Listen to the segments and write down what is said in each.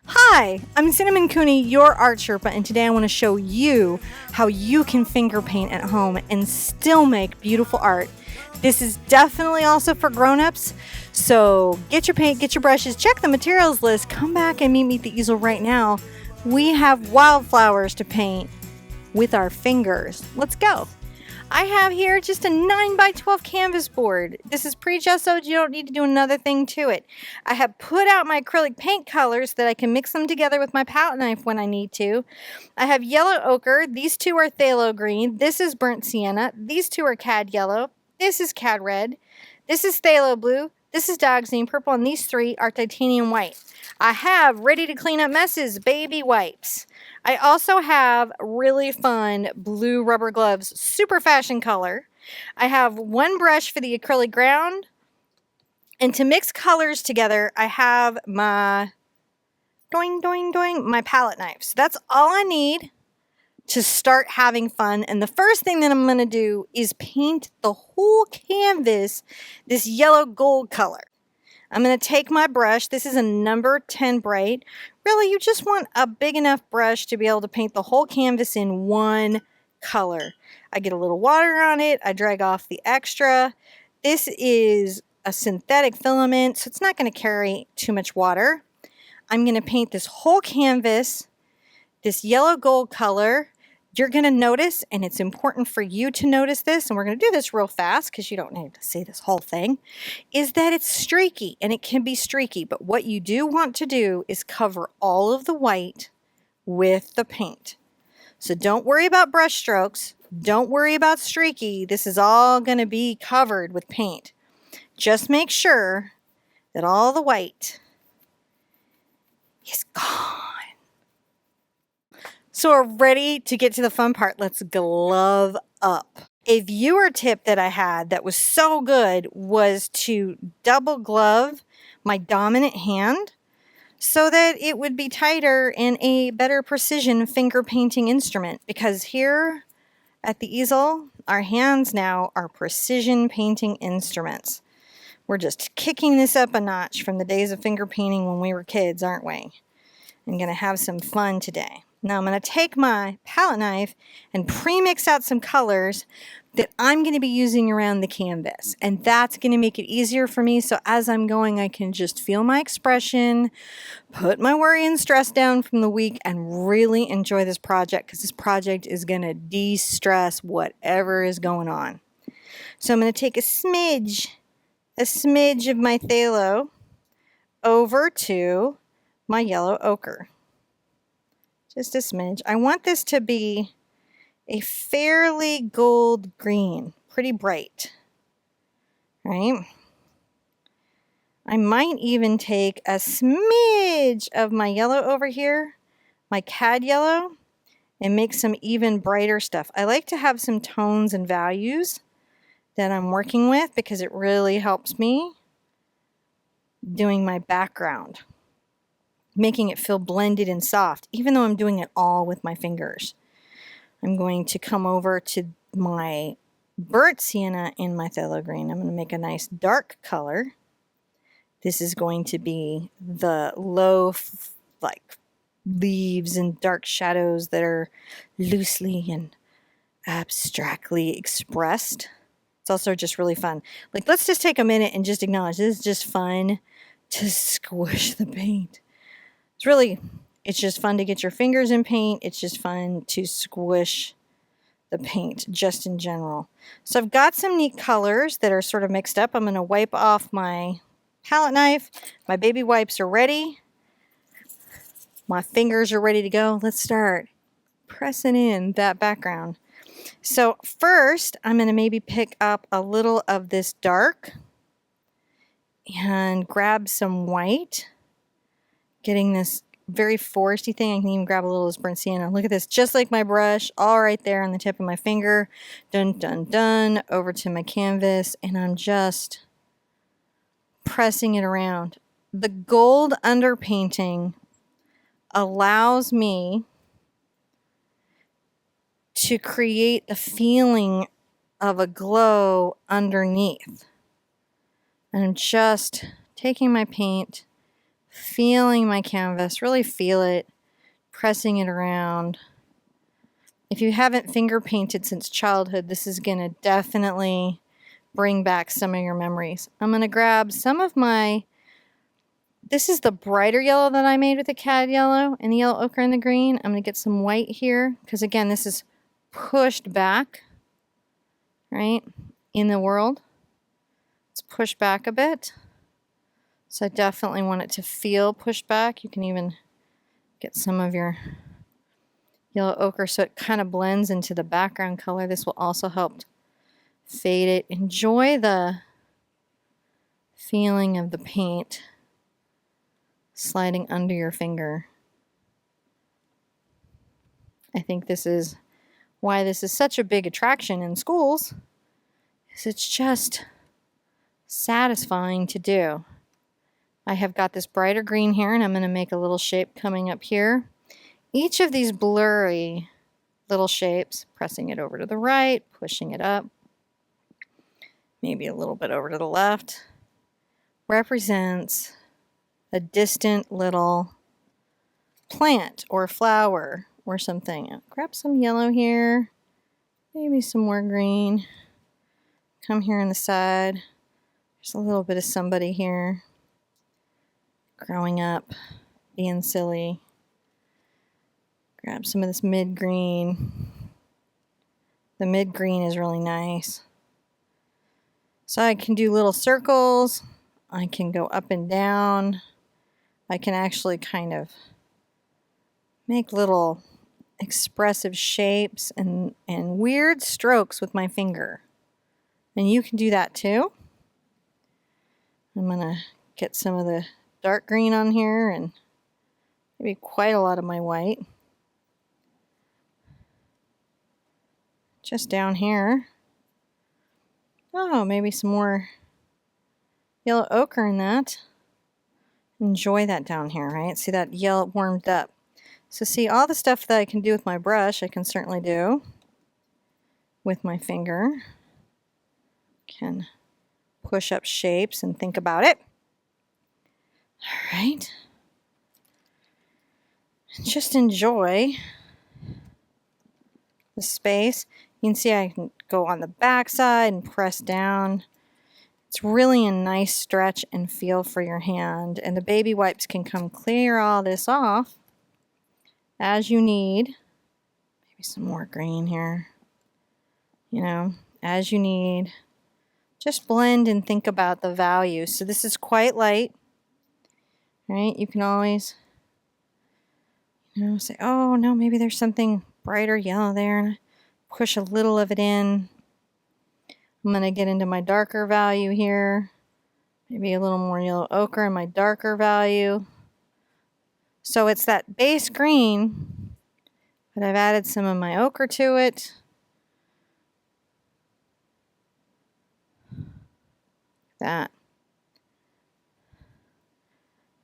Hi, I'm Cinnamon Cooney, your art Sherpa, and today I want to show you how you can finger paint at home and still make beautiful art. This is definitely also for grown-ups, so get your paint, get your brushes, check the materials list, come back and meet me at the easel right now. We have wildflowers to paint with our fingers. Let's go. I have here just a 9x12 canvas board. This is pre-gessoed, you don't need to do another thing to it. I have put out my acrylic paint colors that I can mix them together with my palette knife when I need to. I have yellow ochre, these two are phthalo green, this is burnt sienna, these two are cad yellow, this is cad red, this is phthalo blue, this is dioxazine purple, and these three are titanium white. I have ready to clean up messes, baby wipes. I also have really fun blue rubber gloves, super fashion color. I have one brush for the acrylic ground. And to mix colors together, I have my my palette knife. So that's all I need to start having fun. And the first thing that I'm going to do is paint the whole canvas this yellow gold color. I'm going to take my brush. This is a number 10 bright. Really, you just want a big enough brush to be able to paint the whole canvas in one color. I get a little water on it. I drag off the extra. This is a synthetic filament, so it's not going to carry too much water. I'm going to paint this whole canvas, this yellow gold color. You're going to notice, and it's important for you to notice this, and we're going to do this real fast because you don't need to see this whole thing, is that it's streaky, and it can be streaky, but what you do want to do is cover all of the white with the paint. So don't worry about brush strokes. Don't worry about streaky. This is all going to be covered with paint. Just make sure that all the white is gone. So we're ready to get to the fun part. Let's glove up. A viewer tip that I had that was so good was to double glove my dominant hand so that it would be tighter and a better precision finger painting instrument. Because here at the easel, our hands now are precision painting instruments. We're just kicking this up a notch from the days of finger painting when we were kids, aren't we? I'm going to have some fun today. Now I'm going to take my palette knife and pre-mix out some colors that I'm going to be using around the canvas. And that's going to make it easier for me. So as I'm going, I can just feel my expression, put my worry and stress down from the week, and really enjoy this project, because this project is going to de-stress whatever is going on. So I'm going to take a smidge of my phthalo over to my yellow ochre. Just a smidge. I want this to be a fairly gold green, pretty bright, right? I might even take a smidge of my yellow over here, my cad yellow, and make some even brighter stuff. I like to have some tones and values that I'm working with because it really helps me doing my background, making it feel blended and soft, even though I'm doing it all with my fingers. I'm going to come over to my burnt sienna in my phthalo green. I'm going to make a nice dark color. This is going to be the low, like, leaves and dark shadows that are loosely and abstractly expressed. It's also just really fun. Like, let's just take a minute and just acknowledge this is just fun to squish the paint. It's just fun to get your fingers in paint. It's just fun to squish the paint just in general. So I've got some neat colors that are sort of mixed up. I'm going to wipe off my palette knife. My baby wipes are ready. My fingers are ready to go. Let's start pressing in that background. So first, I'm going to maybe pick up a little of this dark and grab some white. Getting this very foresty thing. I can even grab a little of this burnt sienna. Look at this, just like my brush, all right there on the tip of my finger. Dun, dun, dun, over to my canvas, and I'm just pressing it around. The gold underpainting allows me to create a feeling of a glow underneath. And I'm just taking my paint, feeling my canvas, really feel it, pressing it around. If you haven't finger painted since childhood, this is going to definitely bring back some of your memories. I'm going to grab some of my, this is the brighter yellow that I made with the cad yellow and the yellow ochre and the green. I'm going to get some white here because again, this is pushed back, right, in the world. It's pushed back a bit. So I definitely want it to feel pushed back. You can even get some of your yellow ochre so it kind of blends into the background color. This will also help fade it. Enjoy the feeling of the paint sliding under your finger. I think this is why this is such a big attraction in schools, is it's just satisfying to do. I have got this brighter green here and I'm going to make a little shape coming up here. Each of these blurry little shapes, pressing it over to the right, pushing it up, maybe a little bit over to the left, represents a distant little plant or flower or something. Grab some yellow here, maybe some more green. Come here on the side. There's a little bit of somebody here growing up, being silly. Grab some of this mid-green. The mid-green is really nice. So I can do little circles. I can go up and down. I can actually kind of make little expressive shapes and weird strokes with my finger. And you can do that too. I'm going to get some of the dark green on here and maybe quite a lot of my white. Just down here. Oh, maybe some more yellow ochre in that. Enjoy that down here, right? See that yellow warmed up. So see, all the stuff that I can do with my brush, I can certainly do with my finger. Can push up shapes and think about it. All right. And just enjoy the space. You can see I can go on the back side and press down. It's really a nice stretch and feel for your hand. And the baby wipes can come clear all this off as you need. Maybe some more green here. You know, as you need. Just blend and think about the value. So this is quite light, right? You can always, you know, say, oh no, maybe there's something brighter yellow there. And push a little of it in. I'm going to get into my darker value here. Maybe a little more yellow ochre in my darker value. So it's that base green, but I've added some of my ochre to it. That.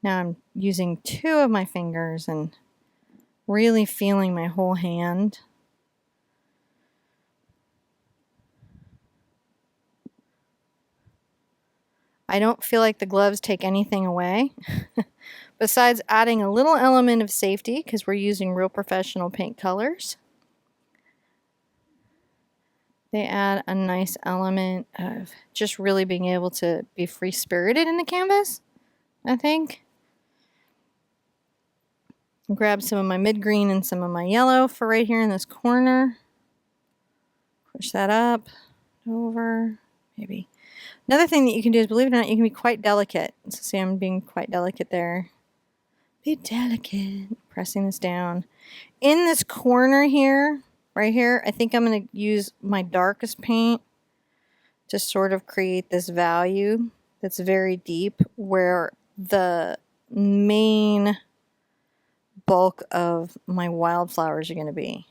Now I'm using two of my fingers and really feeling my whole hand. I don't feel like the gloves take anything away. Besides adding a little element of safety because we're using real professional paint colors. They add a nice element of just really being able to be free-spirited in the canvas, I think. I'll grab some of my mid-green and some of my yellow for right here in this corner. Push that up, over, maybe. Another thing that you can do is, believe it or not, you can be quite delicate. So see, I'm being quite delicate there. Be delicate. Pressing this down. In this corner here, right here, I think I'm going to use my darkest paint to sort of create this value that's very deep where the main bulk of my wildflowers are going to be.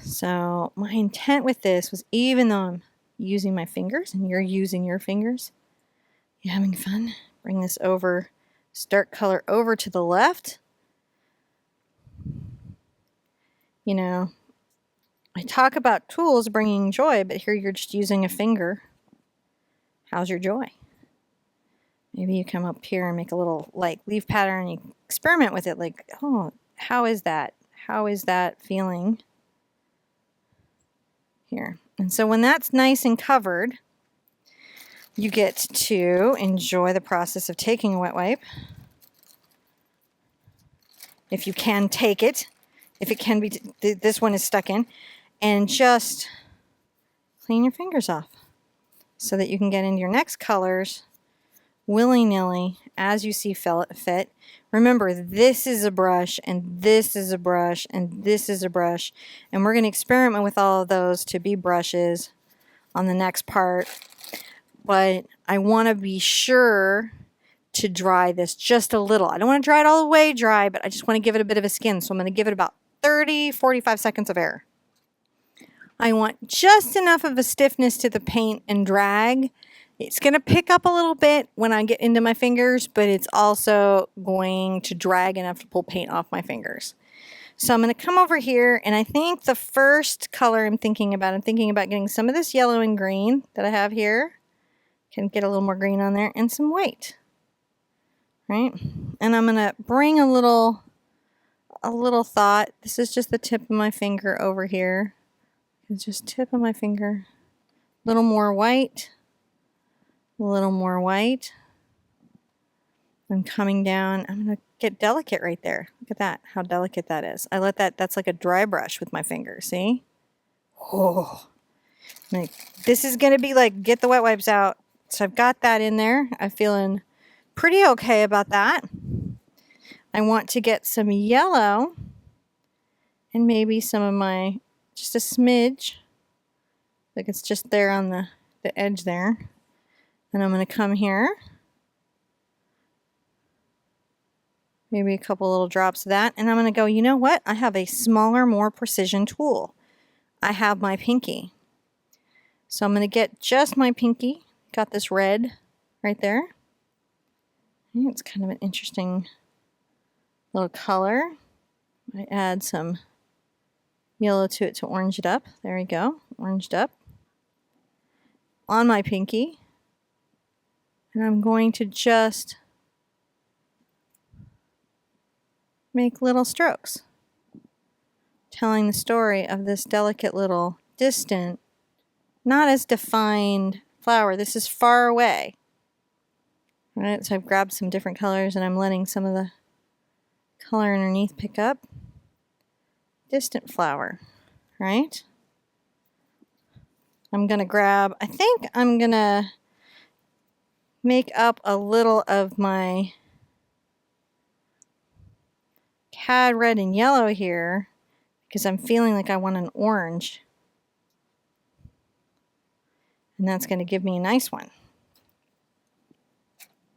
So my intent with this was, even though I'm using my fingers and you're using your fingers, you having fun? Bring this over, dark color over to the left. You know, I talk about tools bringing joy, but here you're just using a finger. How's your joy? Maybe you come up here and make a little like leaf pattern and you experiment with it like, oh, how is that? How is that feeling here? And so when that's nice and covered, you get to enjoy the process of taking a wet wipe. If you can take it, if it can be, this one is stuck in, and just clean your fingers off so that you can get into your next colors willy-nilly as you see fit. Remember, this is a brush, and this is a brush, and this is a brush, and we're going to experiment with all of those to be brushes on the next part. But I want to be sure to dry this just a little. I don't want to dry it all the way dry, but I just want to give it a bit of a skin. So I'm going to give it about 30-45 seconds of air. I want just enough of a stiffness to the paint and drag. It's going to pick up a little bit when I get into my fingers, but it's also going to drag enough to pull paint off my fingers. So I'm going to come over here, and I think the first color I'm thinking about getting some of this yellow and green that I have here. Can get a little more green on there, and some white. Right? And I'm going to bring a little thought. This is just the tip of my finger over here. It's just tip of my finger. A little more white. A little more white. I'm coming down. I'm going to get delicate right there. Look at that, how delicate that is. I let that's like a dry brush with my finger, see? Oh. Like, this is going to be like, get the wet wipes out. So I've got that in there. I'm feeling pretty okay about that. I want to get some yellow and maybe some of my, just a smidge. Like it's just there on the edge there. And I'm going to come here. Maybe a couple little drops of that. And I'm going to go, you know what? I have a smaller, more precision tool. I have my pinky. So I'm going to get just my pinky. Got this red right there. It's kind of an interesting little color. I add some yellow to it to orange it up. There we go, oranged up. On my pinky. And I'm going to just make little strokes, telling the story of this delicate little distant, not as defined flower. This is far away. All right, so I've grabbed some different colors and I'm letting some of the color underneath pick up. Distant flower, right? I'm gonna grab, I think I'm gonna make up a little of my cad red and yellow here because I'm feeling like I want an orange. And that's going to give me a nice one.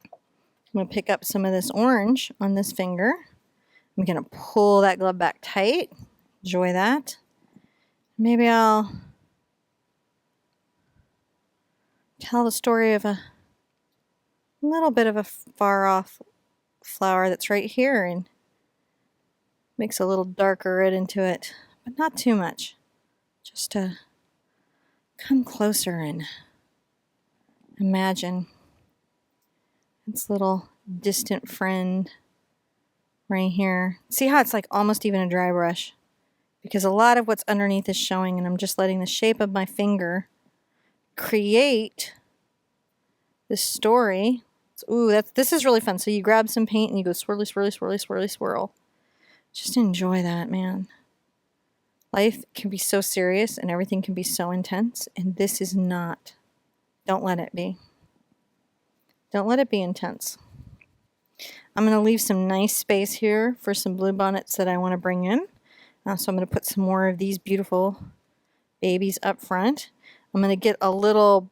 I'm going to pick up some of this orange on this finger. I'm going to pull that glove back tight. Enjoy that. Maybe I'll tell the story of a little bit of a far off flower that's right here and mix a little darker red into it, but not too much. Just to come closer and imagine its little distant friend right here. See how it's like almost even a dry brush? Because a lot of what's underneath is showing, and I'm just letting the shape of my finger create this story. Ooh, this is really fun. So you grab some paint and you go swirly, swirly, swirly, swirly, swirl. Just enjoy that, man. Life can be so serious and everything can be so intense, and this is not. Don't let it be. Don't let it be intense. I'm going to leave some nice space here for some bluebonnets that I want to bring in. So I'm going to put some more of these beautiful babies up front. I'm going to get a little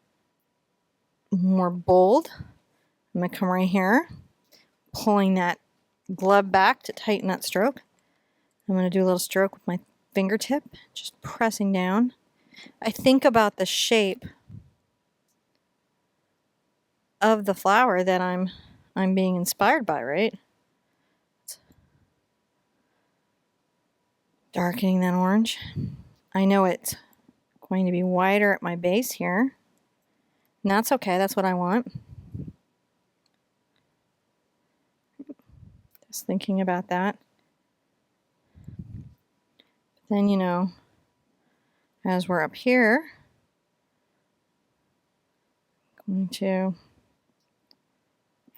more bold. I'm going to come right here, pulling that glove back to tighten that stroke. I'm going to do a little stroke with my fingertip, just pressing down. I think about the shape of the flower that I'm being inspired by, right? Darkening that orange. I know it's going to be wider at my base here. And that's okay, that's what I want. Just thinking about that. Then, you know, as we're up here, I'm going to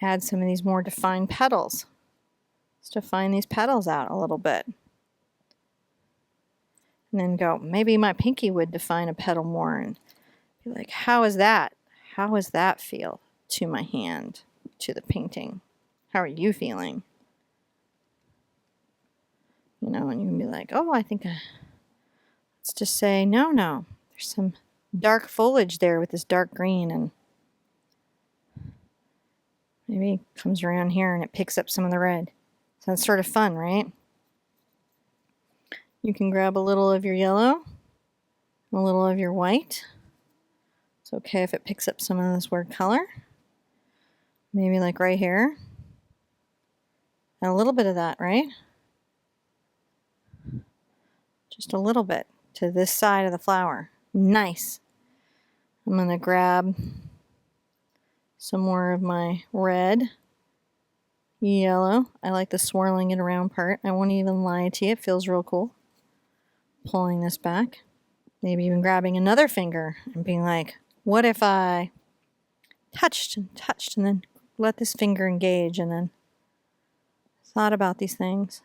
add some of these more defined petals. Let's define these petals out a little bit. And then go, maybe my pinky would define a petal more and be like, how is that? How does that feel to my hand, to the painting? How are you feeling? You know, and you can be like, oh, I think let's just say, no. There's some dark foliage there with this dark green, and maybe it comes around here and it picks up some of the red. So that's sort of fun, right? You can grab a little of your yellow, a little of your white. It's okay if it picks up some of this weird color. Maybe like right here. And a little bit of that, right? Just a little bit to this side of the flower. Nice. I'm going to grab some more of my red, yellow. I like the swirling it around part. I won't even lie to you. It feels real cool. Pulling this back. Maybe even grabbing another finger and being like, what if I touched and then let this finger engage and then thought about these things?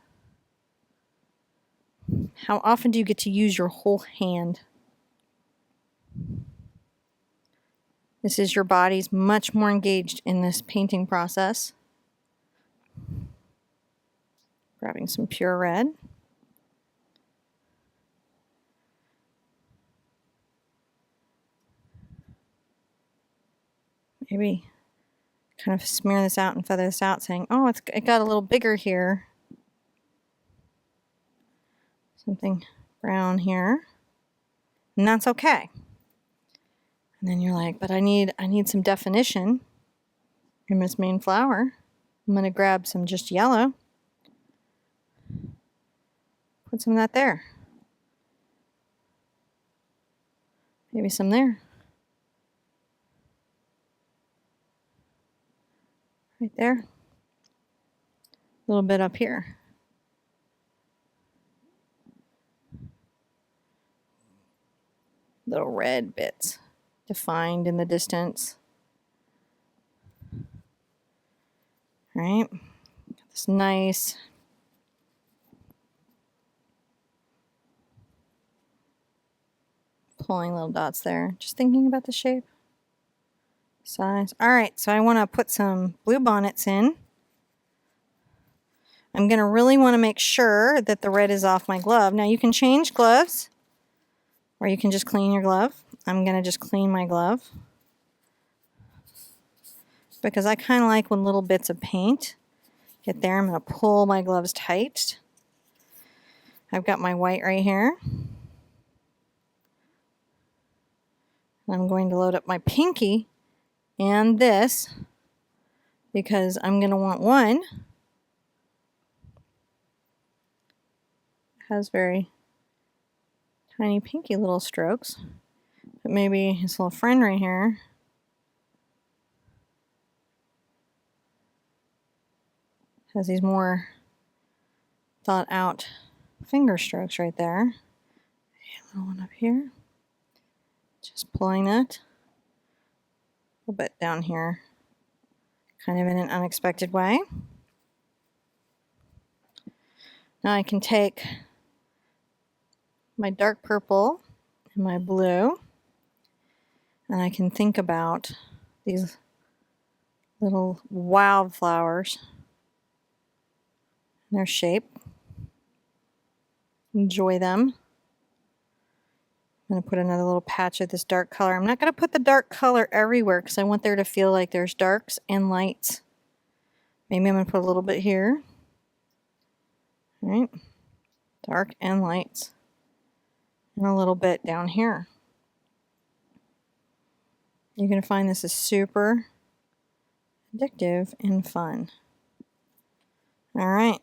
How often do you get to use your whole hand? This is your body's much more engaged in this painting process. Grabbing some pure red. Maybe kind of smear this out and feather this out, saying, oh, it got a little bigger here. Something brown here. And that's okay. And then you're like, but I need some definition in this main flower. I'm going to grab some just yellow. Put some of that there. Maybe some there. Right there. A little bit up here. Little red bits defined in the distance. All right. Got this nice pulling little dots there. Just thinking about the shape. Size. All right, so I want to put some Bluebonnets in. I'm going to really want to make sure that the red is off my glove. Now you can change gloves, or you can just clean your glove. I'm going to just clean my glove because I kind of like when little bits of paint get there. I'm going to pull my gloves tight. I've got my white right here. I'm going to load up my pinky and this because I'm going to want one. Has very tiny pinky little strokes, but maybe his little friend right here has these more thought out finger strokes right there. A little one up here. Just pulling that. A bit down here, kind of in an unexpected way. Now I can take my dark purple and my blue, and I can think about these little wildflowers and their shape. Enjoy them. I'm going to put another little patch of this dark color. I'm not going to put the dark color everywhere because I want there to feel like there's darks and lights. Maybe I'm going to put a little bit here. All right. Dark and lights. And a little bit down here. You're going to find this is super addictive and fun. All right.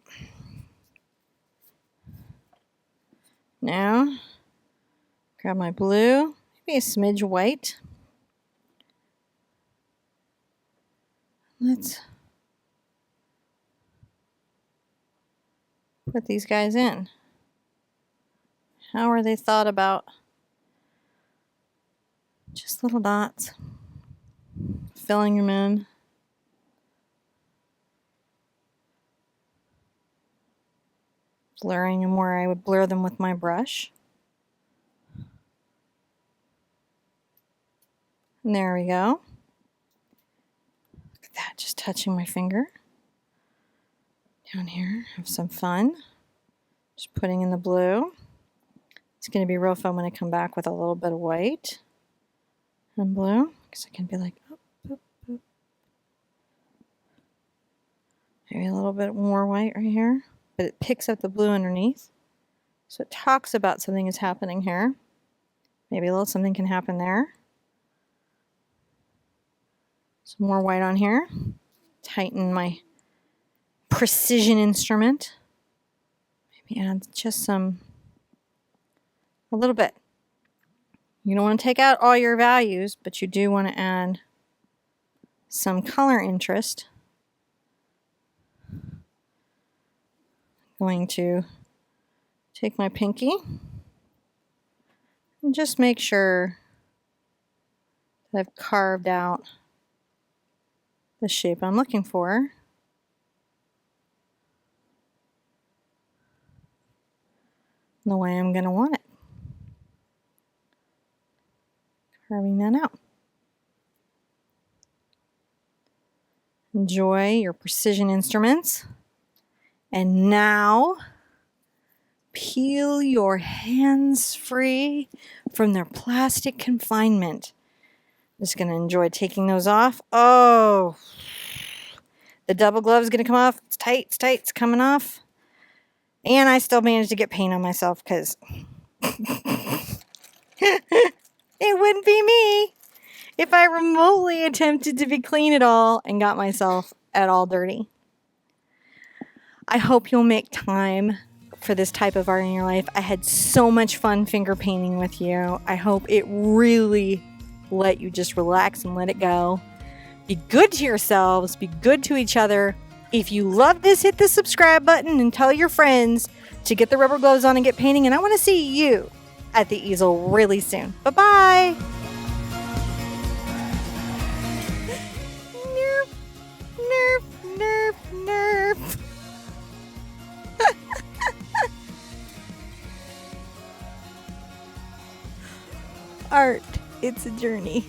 Now, grab my blue, maybe a smidge white. Let's put these guys in? How are they thought about? Just little dots. Filling them in. Blurring them where I would blur them with my brush. And there we go. Look at that, just touching my finger. Down here, have some fun. Just putting in the blue. It's going to be real fun when I come back with a little bit of white and blue. Because I can be like, oh, boop, boop. Maybe a little bit more white right here. But it picks up the blue underneath. So it talks about something is happening here. Maybe a little something can happen there. Some more white on here. Tighten my precision instrument. Maybe add just a little bit. You don't want to take out all your values, but you do want to add some color interest. Going to take my pinky and just make sure that I've carved out the shape I'm looking for. The way I'm going to want it. Carving that out. Enjoy your precision instruments. And now, peel your hands free from their plastic confinement. I'm just going to enjoy taking those off. Oh, the double glove is going to come off. It's tight, it's coming off. And I still managed to get paint on myself because it wouldn't be me if I remotely attempted to be clean at all and got myself at all dirty. I hope you'll make time for this type of art in your life. I had so much fun finger painting with you. I hope it really let you just relax and let it go. Be good to yourselves. Be good to each other. If you love this, hit the subscribe button and tell your friends to get the rubber gloves on and get painting. And I want to see you at the easel really soon. Bye-bye. Nerf, nerf, nerf, nerf. Art, it's a journey.